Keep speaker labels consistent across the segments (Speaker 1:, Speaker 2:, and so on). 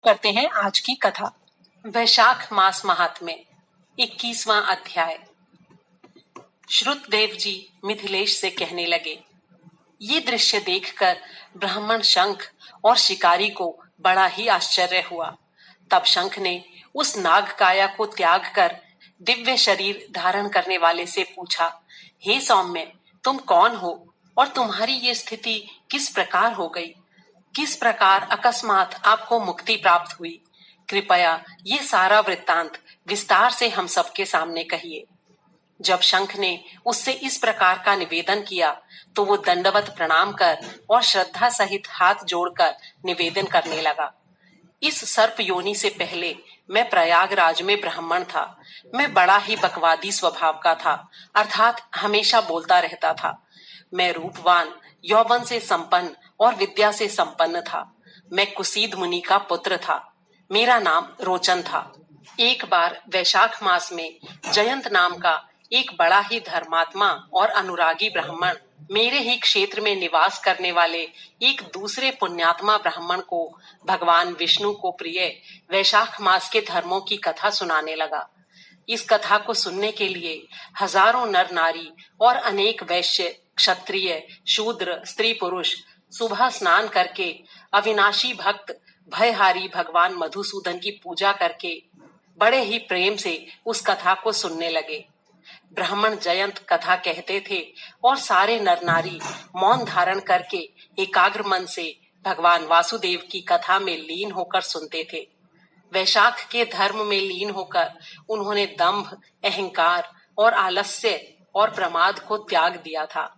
Speaker 1: करते हैं आज की कथा। वैशाख मास महात्म्य 21वां अध्याय। श्रुतदेव जी मिथिलेश से कहने लगे, ये दृश्य देखकर ब्राह्मण शंख और शिकारी को बड़ा ही आश्चर्य हुआ। तब शंख ने उस नागकाया को त्याग कर दिव्य शरीर धारण करने वाले से पूछा, हे सौम्य, तुम कौन हो और तुम्हारी ये स्थिति किस प्रकार हो गई? किस प्रकार अकस्मात आपको मुक्ति प्राप्त हुई? कृपया ये सारा वृत्तांत विस्तार से हम सबके सामने कहिए। जब शंख ने उससे इस प्रकार का निवेदन किया तो वो दंडवत प्रणाम कर और श्रद्धा सहित हाथ जोड़कर निवेदन करने लगा। इस सर्प योनि से पहले मैं प्रयागराज में ब्राह्मण था। मैं बड़ा ही बकवादी स्वभाव का था, अर्थात हमेशा बोलता रहता था। मैं रूपवान, यौवन से संपन्न और विद्या से संपन्न था। मैं कुसीद मुनि का पुत्र था। मेरा नाम रोचन था। एक बार वैशाख मास में जयंत नाम का एक बड़ा ही धर्मात्मा और अनुरागी ब्राह्मण मेरे ही क्षेत्र में निवास करने वाले एक दूसरे पुण्यात्मा ब्राह्मण को भगवान विष्णु को प्रिय वैशाख मास के धर्मों की कथा सुनाने लगा। इस कथा को सुनने के लिए हजारों नर नारी और अनेक वैश्य, क्षत्रिय, शूद्र, स्त्री पुरुष सुबह स्नान करके अविनाशी भक्त भयहारी भगवान मधुसूदन की पूजा करके बड़े ही प्रेम से उस कथा को सुनने लगे। ब्राह्मण जयंत कथा कहते थे और सारे नर नारी मौन धारण करके एकाग्र मन से भगवान वासुदेव की कथा में लीन होकर सुनते थे। वैशाख के धर्म में लीन होकर उन्होंने दंभ, अहंकार और आलस्य और प्रमाद को त्याग दिया था।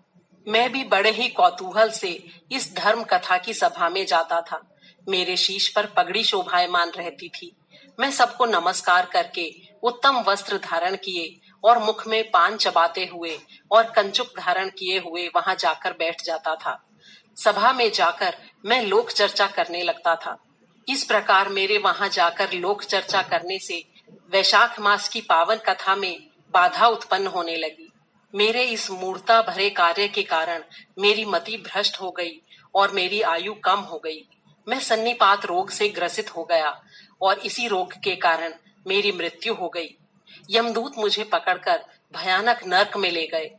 Speaker 1: मैं भी बड़े ही कौतूहल से इस धर्म कथा की सभा में जाता था। मेरे शीश पर पगड़ी शोभायमान रहती थी। मैं सबको नमस्कार करके उत्तम वस्त्र धारण किए और मुख में पान चबाते हुए और कंचुक धारण किए हुए वहां जाकर बैठ जाता था। सभा में जाकर मैं लोक चर्चा करने लगता था। इस प्रकार मेरे वहां जाकर लोक चर्चा करने से वैशाख मास की पावन कथा में बाधा उत्पन्न होने लगी। मेरे इस मूर्ता भरे कार्य के कारण मेरी मति भ्रष्ट हो गई और मेरी आयु कम हो गई। मैं सन्निपात रोग से ग्रसित हो गया और इसी रोग के कारण मेरी मृत्यु हो गई। यमदूत मुझे पकड़कर भयानक नरक में ले गए।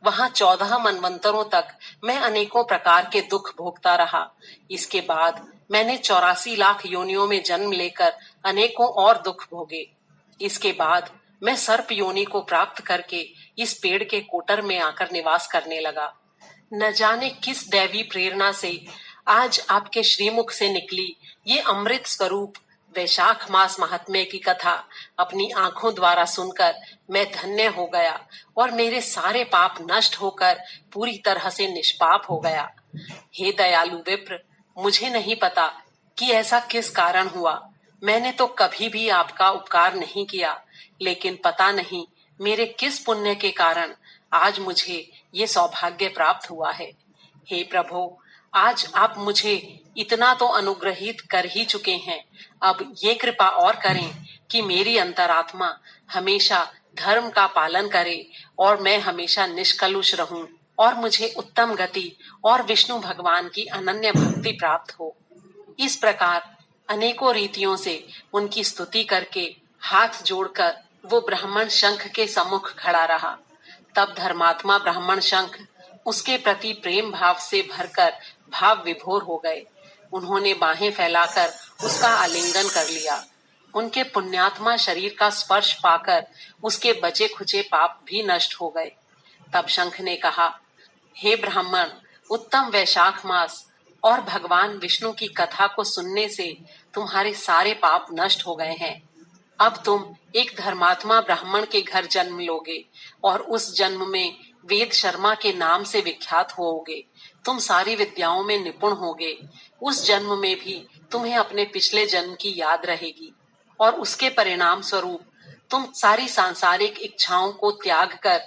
Speaker 1: वहां 14 मनवंतरों तक मैं अनेकों प्रकार के दुख भोगता रहा। इसके बाद मैंने 84 लाख योनियों में जन्म लेकर अनेकों और दुख भोगे। इसके बाद मैं सर्प योनि को प्राप्त करके इस पेड़ के कोटर में आकर निवास करने लगा। न जाने किस दैवी प्रेरणा से आज आपके श्रीमुख से निकली ये अमृत स्वरूप वैशाख मास महात्म्य की कथा अपनी आंखों द्वारा सुनकर मैं धन्य हो गया और मेरे सारे पाप नष्ट होकर पूरी तरह से निष्पाप हो गया। हे दयालु विप्र, मुझे नहीं पता कि ऐसा किस कारण हुआ। मैंने तो कभी भी आपका उपकार नहीं किया, लेकिन पता नहीं मेरे किस पुण्य के कारण आज मुझे ये सौभाग्य प्राप्त हुआ है। हे प्रभु, आज आप मुझे इतना तो अनुग्रहित कर ही चुके हैं। अब ये कृपा और करें कि मेरी अंतरात्मा हमेशा धर्म का पालन करे और मैं हमेशा निष्कलुष रहूं और मुझे उत्तम गति और विष्णु भगवान की अनन्य भक्ति प्राप्त हो। इस प्रकार अनेकों रीतियों से उनकी स्तुति करके हाथ जोड़कर वो ब्राह्मण शंख के सम्मुख खड़ा रहा। तब धर्मात्मा ब्राह्मण शंख उसके प्रति प्रेम भाव से भरकर भाव विभोर हो गए। उन्होंने बाहें फैलाकर उसका आलिंगन कर लिया। उनके पुण्यात्मा शरीर का स्पर्श पाकर उसके बचे खुचे पाप भी नष्ट हो गए। तब शंख ने कहा, हे ब्राह्मण, उत्तम वैशाख मास और भगवान विष्णु की कथा को सुनने से तुम्हारे सारे पाप नष्ट हो गए हैं। अब तुम एक धर्मात्मा ब्राह्मण के घर जन्म लोगे और उस जन्म में वेद शर्मा के नाम से विख्यात होोगे। तुम सारी विद्याओं में निपुण होगे। उस जन्म में भी तुम्हें अपने पिछले जन्म की याद रहेगी और उसके परिणाम स्वरूप तुम सारी सांसारिक इच्छाओं को त्याग कर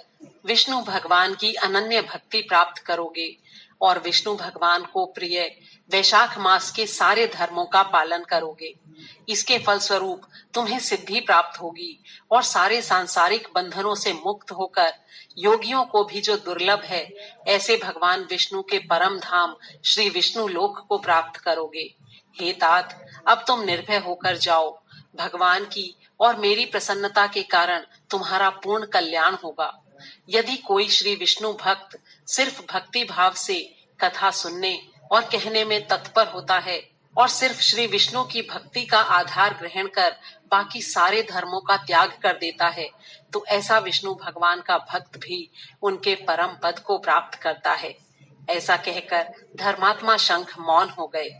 Speaker 1: विष्णु भगवान की अनन्य भक्ति प्राप्त करोगे और विष्णु भगवान को प्रिय वैशाख मास के सारे धर्मों का पालन करोगे। इसके फलस्वरूप तुम्हें सिद्धि प्राप्त होगी और सारे सांसारिक बंधनों से मुक्त होकर योगियों को भी जो दुर्लभ है ऐसे भगवान विष्णु के परम धाम श्री विष्णु लोक को प्राप्त करोगे। हे तात, अब तुम निर्भय होकर जाओ। भगवान की और मेरी प्रसन्नता के कारण तुम्हारा पूर्ण कल्याण होगा। यदि कोई श्री विष्णु भक्त सिर्फ भक्ति भाव से कथा सुनने और कहने में तत्पर होता है और सिर्फ श्री विष्णु की भक्ति का आधार ग्रहण कर बाकी सारे धर्मों का त्याग कर देता है, तो ऐसा विष्णु भगवान का भक्त भी उनके परम पद को प्राप्त करता है। ऐसा कहकर धर्मात्मा शंख मौन हो गए।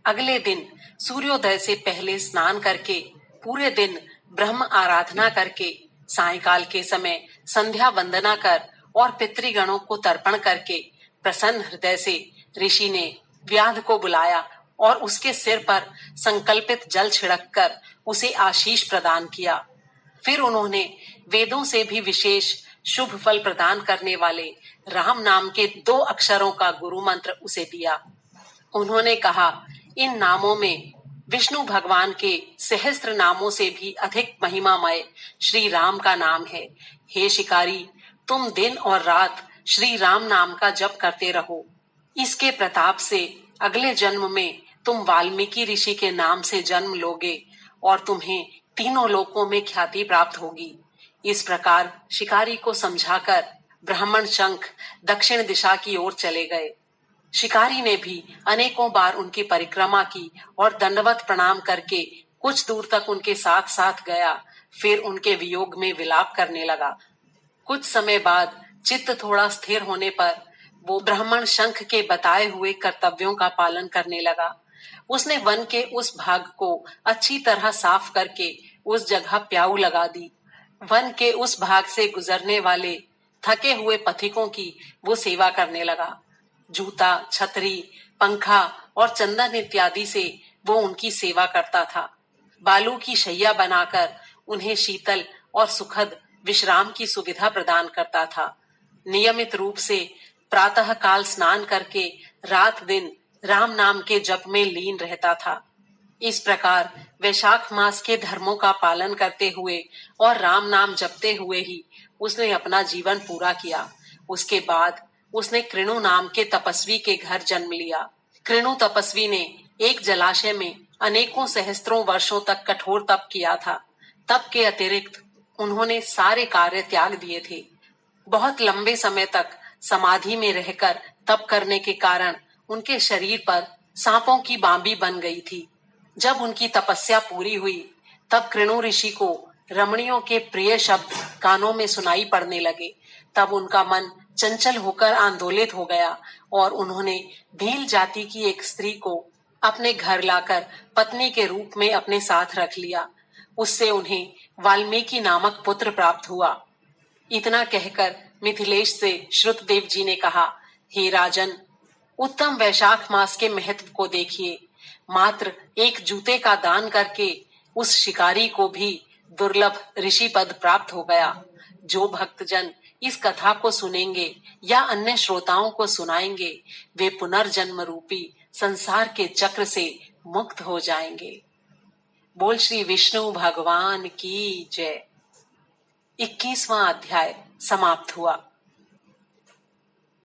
Speaker 1: अगले दिन सूर्योदय से पहले स्नान करके, पूरे दिन ब्रह्म आराधना करके, सायंकाल के समय संध्या वंदना कर और पितृगणों को तर्पण करके प्रसन्न हृदय से ऋषि ने व्याध को बुलाया और उसके सिर पर संकल्पित जल छिड़क कर उसे आशीष प्रदान किया। फिर उन्होंने वेदों से भी विशेष शुभ फल प्रदान करने वाले राम नाम के 2 अक्षरों का गुरु मंत्र उसे दिया। उन्होंने कहा, इन नामों में विष्णु भगवान के सहस्त्र नामों से भी अधिक महिमामय श्री राम का नाम है। हे शिकारी, तुम दिन और रात श्री राम नाम का जप करते रहो। इसके प्रताप से अगले जन्म में तुम वाल्मीकि ऋषि के नाम से जन्म लोगे और तुम्हें तीनों लोकों में ख्याति प्राप्त होगी। इस प्रकार शिकारी को समझाकर ब्राह्मण शंख दक्षिण दिशा की ओर चले गए। शिकारी ने भी अनेकों बार उनकी परिक्रमा की और दंडवत प्रणाम करके कुछ दूर तक उनके साथ साथ गया। फिर उनके वियोग में विलाप करने लगा। कुछ समय बाद चित्त थोड़ा स्थिर होने पर वो ब्राह्मण शंख के बताए हुए कर्तव्यों का पालन करने लगा। उसने वन के उस भाग को अच्छी तरह साफ करके उस जगह प्याऊ लगा दी। वन के उस भाग से गुजरने वाले थके हुए पथिकों की वो सेवा करने लगा। जूता, छतरी, पंखा और चंदन इत्यादि से वो उनकी सेवा करता था। बालू की शैया बनाकर उन्हें शीतल और सुखद विश्राम की सुविधा प्रदान करता था। नियमित रूप से प्रातः काल स्नान करके रात दिन राम नाम के जप में लीन रहता था। इस प्रकार वैशाख मास के धर्मों का पालन करते हुए और राम नाम जपते हुए ही उसने अपना जीवन पूरा किया। उसके बाद उसने कृणु नाम के तपस्वी के घर जन्म लिया। कृणु तपस्वी ने एक जलाशय में अनेकों सहस्त्रों वर्षों तक कठोर तप किया था। तप के अतिरिक्त उन्होंने सारे कार्य त्याग दिए थे। बहुत लंबे समय तक समाधि में रहकर तप करने के कारण उनके शरीर पर सांपों की बांबी बन गई थी। जब उनकी तपस्या पूरी हुई तब कृणु ऋषि को रमणियों के प्रिय शब्द कानों में सुनाई पड़ने लगे। तब उनका मन चंचल होकर आंदोलित हो गया और उन्होंने भील जाति की एक स्त्री को अपने घर लाकर पत्नी के रूप में अपने साथ रख लिया। उससे उन्हें वाल्मीकि नामक पुत्र प्राप्त हुआ। इतना कहकर मिथिलेश से श्रुतदेव जी ने कहा, हे राजन, उत्तम वैशाख मास के महत्व को देखिए। मात्र एक जूते का दान करके उस शिकारी को भी दुर्लभ ऋषि पद प्राप्त हो गया। जो भक्तजन इस कथा को सुनेंगे या अन्य श्रोताओं को सुनाएंगे, वे पुनर्जन्म रूपी संसार के चक्र से मुक्त हो जाएंगे। बोल श्री विष्णु भगवान की जय। 21वां अध्याय समाप्त हुआ।